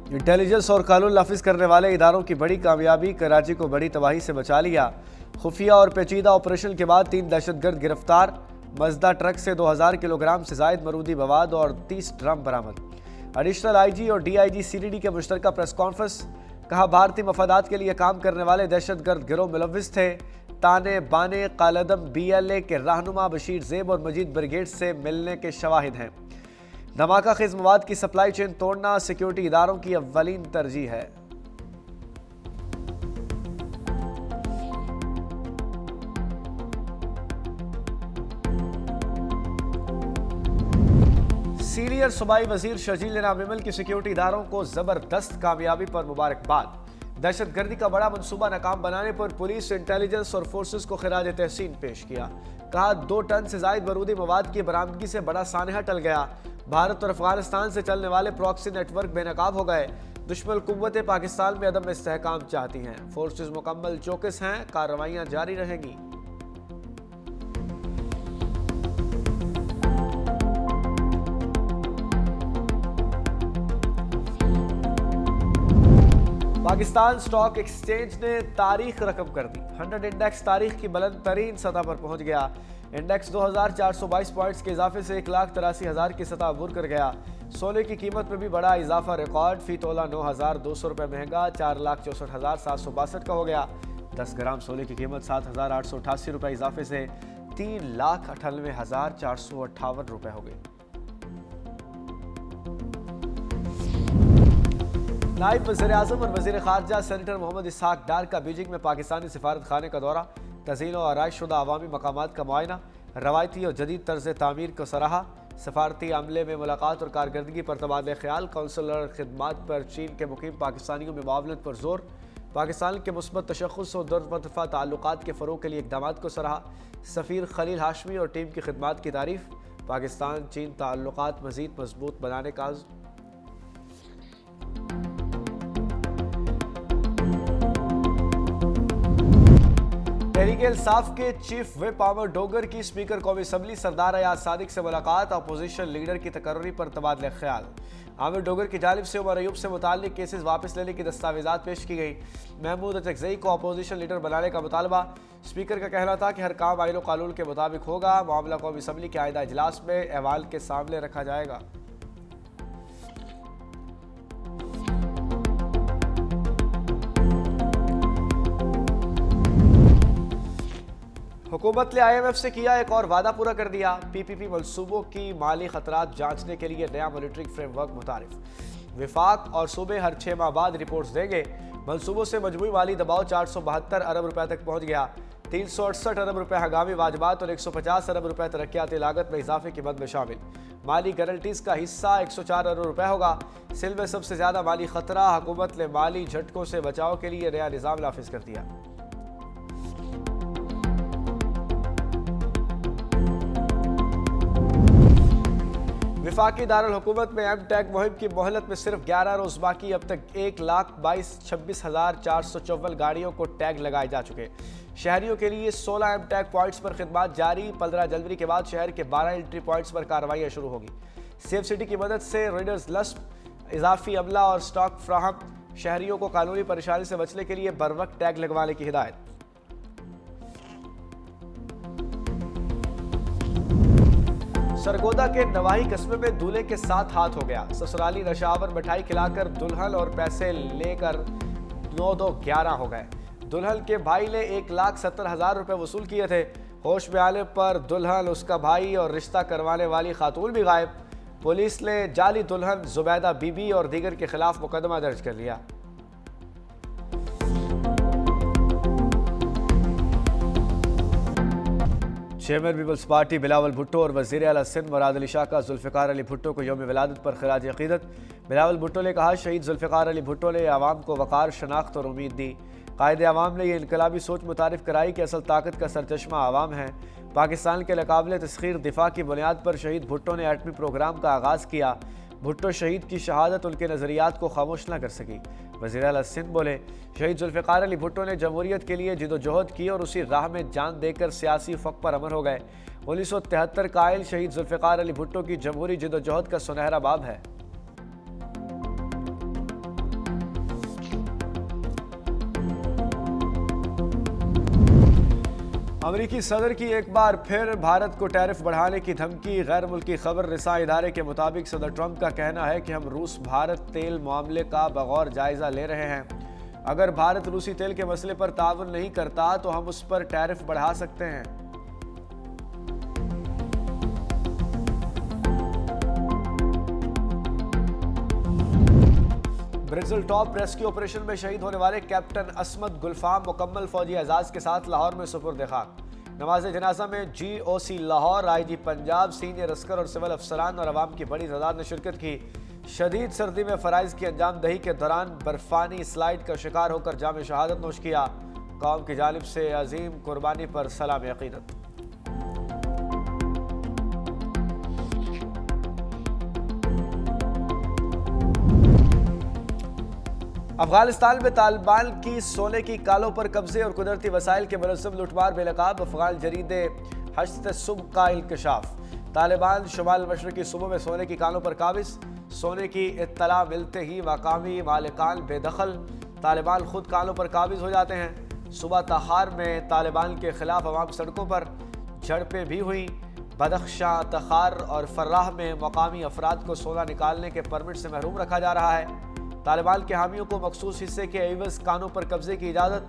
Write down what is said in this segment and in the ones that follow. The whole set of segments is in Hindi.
इंटेलिजेंस और कानून नाफिज करने वाले इदारों की बड़ी कामयाबी, कराची को बड़ी तबाही से बचा लिया। खुफिया और पेचीदा ऑपरेशन के बाद 3 दहशतगर्द गिरफ्तार। मजदा ट्रक से 2000 किलोग्राम से जायद मरूदी मवाद और 30 ड्रम बरामद। एडिशनल IG और DIG CDD के मुश्तरका प्रेस कॉन्फ्रेंस। कहा, भारतीय मफादात के लिए काम करने वाले दहशतगर्द गिरोह मुलव्विस थे। ताने बाने कालदम BLA के रहनुमा बशीर जेब और मजीद ब्रिगेड से मिलने के शवाहिद हैं। धमाका खेज मवाद की सप्लाई चेन तोड़ना सिक्योरिटी इदारों की अव्वलीन तरजीह है। सीनियर सूबाई वजीर शर्जील नाबिमल की सिक्योरिटी इदारों को जबरदस्त कामयाबी पर मुबारकबाद। दहशतगर्दी का बड़ा मंसूबा नाकाम बनाने पर पुलिस, इंटेलिजेंस और फोर्सेस को खिराज तहसीन पेश किया। कहा, 2 टन से जायद बारूदी मवाद की बरामदगी से बड़ा सानहा टल गया। भारत और अफगानिस्तान से चलने वाले प्रॉक्सी नेटवर्क बेनकाब हो गए। दुश्मन कुव्वतें पाकिस्तान में अदम इस्तेहकाम चाहती हैं। फोर्सेस मुकम्मल चौकस हैं। कार्रवाइयां जारी रहेंगी। पाकिस्तान स्टॉक एक्सचेंज ने तारीख रकम कर दी। 100 इंडेक्स तारीख की बुलंद तरीन सतह पर पहुंच गया। इंडेक्स 2422 पॉइंट्स के इजाफे से 1,83,000 की सतह अबूर कर गया। सोने की कीमत में भी बड़ा इजाफा, रिकॉर्ड फी तोला 9,200 रुपये महंगा 4,64,762 का हो गया। 10 ग्राम सोने की कीमत 7,888 रुपये इजाफे से 3,98,458 रुपये हो गई। नायब वज़ीर-ए-आज़म और वज़ीर ख़ारजा सेनेटर मोहम्मद इसहाक डार का बीजिंग में पाकिस्तानी सिफारत खाने का दौरा। तज़ीन और आराइश शुदा अवामी मकामात का मुआयना। रवायती और जदीद तर्ज तामीर को सराहा। सफारती अमले में मुलाकात और कारकर्दगी पर तबादला ख्याल। कौंसलर खिदमात पर चीन के मुकीम पाकिस्तानियों में मुआवनत पर जोर। पाकिस्तान के मुस्बत तशख़्ख़ुस और दुरफ़ा ताल्लुकात के फ़रोग़ के लिए इक़दामात को सराहा। सफ़ीर खलील हाशमी और टीम की खिदमात की तारीफ़। पाकिस्तान चीन ताल्लुकात मज़ीद मजबूत बनाने का आज़्म। तहरीक-ए-इंसाफ के चीफ व्हिप आमिर डोगर की स्पीकर कौमी असम्बली सरदार अयाज सादिक से मुलाकात। अपोजिशन लीडर की तकर्री पर तबादला ख्याल। आमिर डोगर की जानिब से उमर अयूब से मुताल्लिक केसेस वापस लेने की दस्तावेजात पेश की गई। महमूद अचकज़ई को अपोजिशन लीडर बनाने का मुतालबा। स्पीकर का कहना था कि हर काम आईन और कानून के मुताबिक होगा। मामला कौमी असम्बली के आइंदा इजलास में अहवाल के सामने रखा जाएगा। हुकूमत ने IMF से किया एक और वादा पूरा कर दिया। PPP मनसूबों की माली खतरात जांचने के लिए नया मॉनिटरिंग फ्रेमवर्क मुतारिफ। विफाक और सूबे हर 6 माह बाद रिपोर्ट्स देंगे। मनसूबों से मजमूई माली दबाव 472 अरब रुपए तक पहुंच गया। 368 अरब रुपए हंगामी वाजबात और 150 अरब रुपए तरक्याती लागत में इजाफे की मद में शामिल। माली गारंटीज का हिस्सा 104 अरब रुपए होगा। सिल में सबसे ज्यादा माली खतरा। हुकूमत ने माली झटकों से बचाव के लिए नया निज़ाम नाफिज कर दिया। विफाकी दारुल हुकूमत में M-Tech मुहिम की मोहलत में सिर्फ 11 रोज बाकी। अब तक 1,26,454 गाड़ियों को टैग लगाए जा चुके। शहरियों के लिए 16 M-Tech पॉइंट्स पर खिदमत जारी। 15 जनवरी के बाद शहर के 12 एंट्री पॉइंट्स पर कार्रवाइयाँ शुरू होगी। सेफ सिटी की मदद से रीडर्स लिस्ट, इजाफी अमला और स्टॉक फ्राहम। शहरियों को कानूनी परेशानी से बचने के लिए बरवक्त टैग लगवाने की हिदायत। सरगोदा के नवाही कस्बे में दूल्हे के साथ हाथ हो गया। ससुराली नशावर मिठाई खिलाकर दुल्हन और पैसे लेकर 9-2-11 हो गए। दुल्हन के भाई ने 1,70,000 रुपए वसूल किए थे। होश में आने पर दुल्हन, उसका भाई और रिश्ता करवाने वाली खातून भी गायब। पुलिस ने जाली दुल्हन जुबैदा बीबी और दीगर के खिलाफ मुकदमा दर्ज कर लिया। चेयरमैन पीपल्स पार्टी बिलावल भुट्टो और वज़ीर आला सिंध मुराद अली शाह का जुल्फ़िकार अली भुट्टो को यौम विलादत पर खिराज अक़ीदत। बिलावल भुट्टो ने कहा, शहीद जुल्फ़िकार अली भुट्टो ने आवाम को वक़ार, शनाख्त और उम्मीद दी। कायदे आवाम ने यह इनकलाबी सोच मुतारिफ कराई कि असल ताकत का सरचश्मा आवाम है। पाकिस्तान के नाक़ाबिल तस्ख़ीर दिफा की बुनियाद पर शहीद भुट्टो ने एटमी प्रोग्राम का आगाज़ किया। भुट्टो शहीद की शहादत उनके नज़रियात को खामोश न कर सकी। वज़ीर आला सिंध बोले, शहीद जुल्फ़िकार अली भुट्टो ने जमहूरियत के लिए जिदोजहद की और उसी राह में जान देकर सियासी फ़क़ पर अमर हो गए। 1973 कायल शहीद जुल्फ़िकार अली भुट्टो की जमहूरी जिदोजहद का सुनहरा बाब है। अमेरिकी सदर की एक बार फिर भारत को टैरिफ बढ़ाने की धमकी। गैर मुल्की खबर रिसा इदारे के मुताबिक सदर ट्रंप का कहना है कि हम रूस भारत तेल मामले का बगौर जायजा ले रहे हैं। अगर भारत रूसी तेल के मसले पर ताउन नहीं करता तो हम उस पर टैरिफ बढ़ा सकते हैं। ब्रिजल टॉप रेस्क्यू ऑपरेशन में शहीद होने वाले कैप्टन असमत गुलफाम मुकम्मल फौजी एजाज के साथ लाहौर में सुपुर्द खाक। नमाज जनाजा में GOC Lahore, IG Punjab, senior Oscar और सिविल अफसरान और अवाम की बड़ी तादाद ने शिरकत की। शदीद सर्दी में फ़राइज़ की अंजाम दही के दौरान बर्फानी स्लाइड का शिकार होकर जाम शहादत नोश किया। कौम की जानिब से अजीम कुर्बानी पर सलाम अक़ीदत। अफगानिस्तान में तालिबान की सोने की कालों पर कब्जे और कुदरती वसाइल के मुलज़्ज़म लुटमार बेनकाब अफगान जरीदे हश्त सुबह का इंकशाफ। तालिबान शुमाल मशरक़ी सूबों में सोने की कालों पर काबिज। सोने की इत्तला मिलते ही मकामी मालिकान बेदखल। तालिबान खुद कालों पर काबिज हो जाते हैं। सुबह तहार में तालिबान के खिलाफ अवाम सड़कों पर झड़पें भी हुई। बदख्शां, तखार और फर्राह में मकामी अफराद को सोना निकालने के परमिट से महरूम रखा जा रहा है। तालिबान के हामियों को मखसूस हिस्से के एवज कानों पर कब्जे की इजाज़त।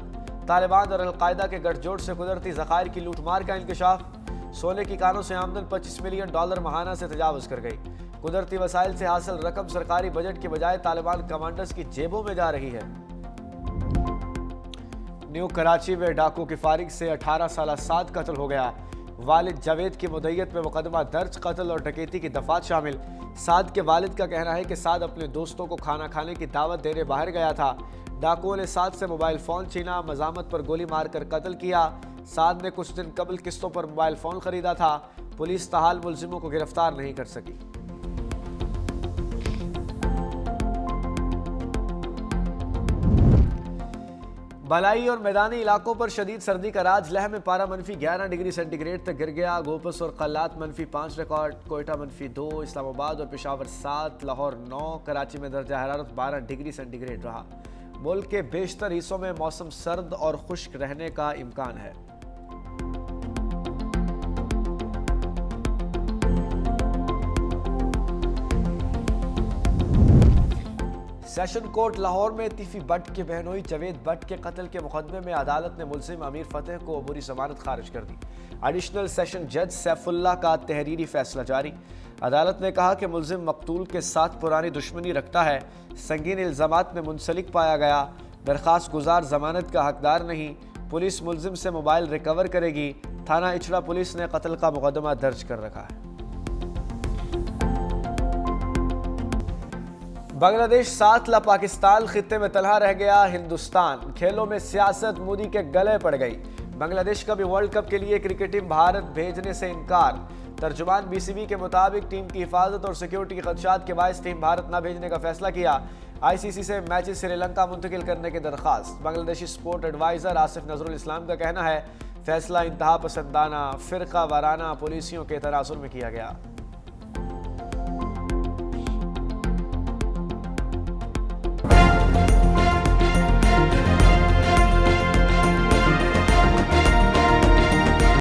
तालिबान और अलकायदा के गठजोड़ से कुदरती ज़खायर की लूटमार का इंकशाफ। सोने की कानों से आमदन $25 मिलियन माहाना से तजावज़ कर गई। कुदरती वसाइल से हासिल रकम सरकारी बजट के बजाय तालिबान कमांडर्स की जेबों में जा रही है। न्यू कराची में डाकू की फारिग से 18 साल साद कत्ल हो गया। वालिद जावेद की मुद्दईयत में मुकदमा दर्ज, कत्ल और डकैती की दफात शामिल। साद के वालिद का कहना है कि साद अपने दोस्तों को खाना खाने की दावत देने बाहर गया था। डाकुओं ने साद से मोबाइल फ़ोन छीना, मजामत पर गोली मारकर कत्ल किया। साद ने कुछ दिन कबल किस्तों पर मोबाइल फ़ोन खरीदा था। पुलिस ताहाल मुलजिमों को गिरफ्तार नहीं कर सकी। बलाई और मैदानी इलाकों पर शदीद सर्दी का राज। लह में पारा -11 डिग्री सेंटीग्रेड तक गिर गया। गोपस और कल्लात -5 रिकॉर्ड, कोयटा -2, इस्लामाबाद और पेशावर 7, लाहौर 9, कराची में दर्जा हरारत 12 डिग्री सेंटीग्रेड रहा। मुल्क के बेशतर हिस्सों में मौसम सर्द और खुश्क रहने का इम्कान है। सेशन कोर्ट लाहौर में तीफी भट्ट के बहनोई जवेद भट्ट के कत्ल के मुकदमे में अदालत ने मुलजिम अमीर फतेह को अबूरी जमानत खारिज कर दी। एडिशनल सेशन जज सैफुल्लाह का तहरीरी फैसला जारी। अदालत ने कहा कि मुलजिम मकतूल के साथ पुरानी दुश्मनी रखता है, संगीन इल्जामात में मुंसलिक पाया गया, दरख्वास्त गुजार जमानत का हकदार नहीं। पुलिस मुलजिम से मोबाइल रिकवर करेगी। थाना इचड़ा पुलिस ने कत्ल का मुकदमा दर्ज कर रखा है। बांग्लादेश 7 ला पाकिस्तान, खित्ते में तलहा रह गया हिंदुस्तान। खेलों में सियासत मोदी के गले पड़ गई। बांग्लादेश का भी वर्ल्ड कप के लिए क्रिकेट टीम भारत भेजने से इनकार। तर्जुमान BCB के मुताबिक टीम की हिफाजत और सिक्योरिटी के खदशात के बायस टीम भारत न भेजने का फैसला किया। ICC से मैचेस श्रीलंका मुंतकिल करने की दरख्वास्त। बांग्लादेशी स्पोर्ट एडवाइजर आसिफ नजरुल इस्लाम का कहना है फैसला इंतहा पसंदाना, फिरका वाराना पॉलिसियों के तनाजुर में किया गया।